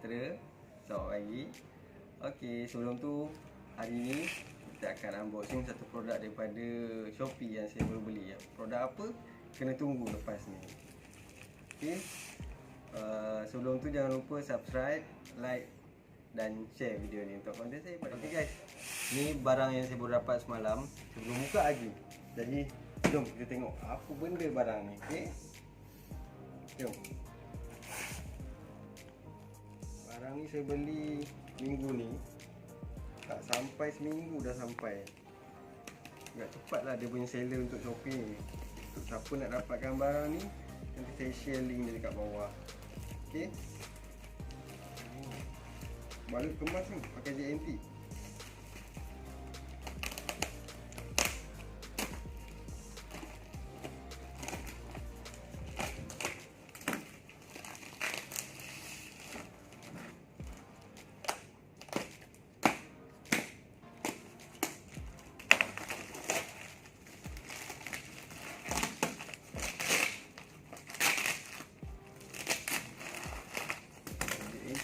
sejahtera. Selamat pagi. Okey, sebelum tu hari ni kita akan unboxing satu produk daripada Shopee yang saya baru beli. Produk apa? Kena tunggu lepas ni. Okey. Sebelum tu jangan lupa subscribe, like dan share video ni untuk konten saya. Okey guys, ni barang yang saya baru dapat semalam. Sebelum buka lagi. Jadi jom kita tengok apa benda barang ni. Okey. Jom. Barang ni saya beli minggu ni. Tak sampai seminggu dah sampai. Agak cepat lah dia punya seller untuk Shopee ni. Untuk siapa nak dapatkan barang ni, nanti saya share link dia dekat bawah. Okey. Balut kemas ni pakai JNT.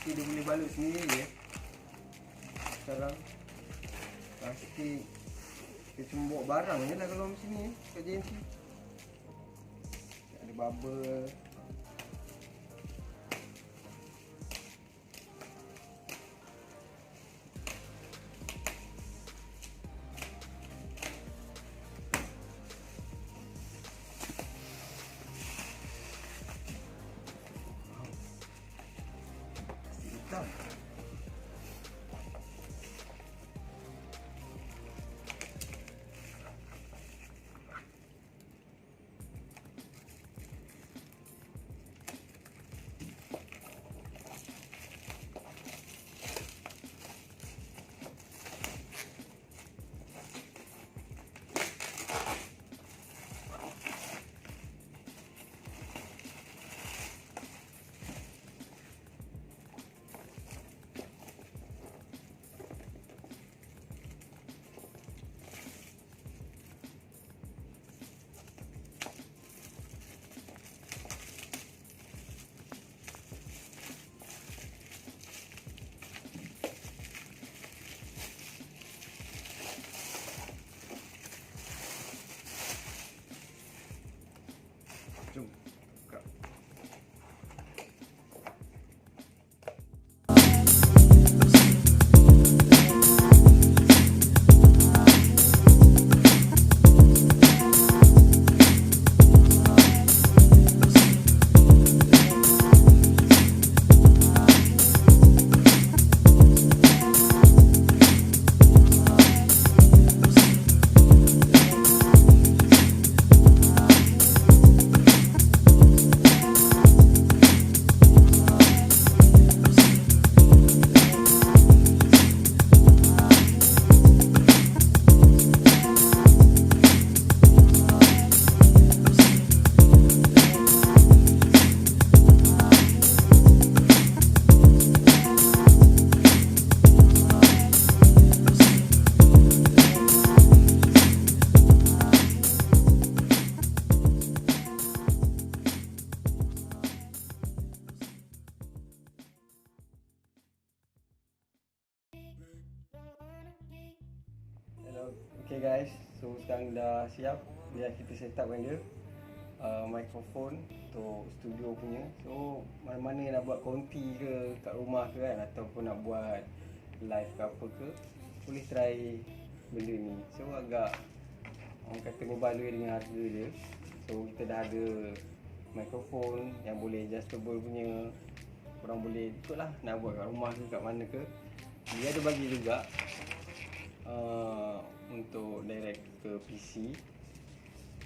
Dia boleh balut sendiri ya. Sekarang plastik dia cuma bawa barang je lah kalau macam ni kat JNT. Ada bubble. Hitam. Jom buka. Okay guys, so sekarang dah siap. Biar kita set up dia microphone untuk studio punya. So mana-mana yang nak buat konti ke kat rumah ke kan, ataupun nak buat live ke apa ke, boleh try benda ni. So agak orang kata berbaloi dengan harga dia. So kita dah ada microphone yang boleh adjustable punya. Korang boleh ikutlah nak buat kat rumah ke kat mana ke. Dia ada bagi juga untuk direct ke PC.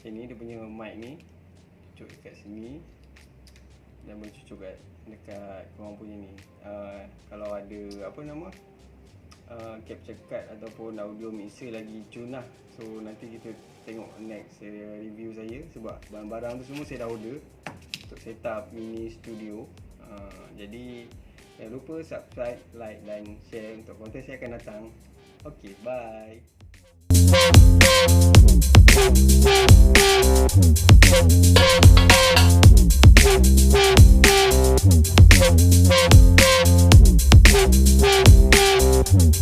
Ini dia punya mic ni, cucuk dekat sini dan boleh cucuk dekat korang punya ni. Kalau ada apa nama capture card ataupun audio mixer lagi cun lah. So nanti kita tengok next review saya, sebab barang-barang tu semua saya dah order untuk set up mini studio. Jadi jangan lupa subscribe, like dan share untuk konten saya akan datang. Okay, bye.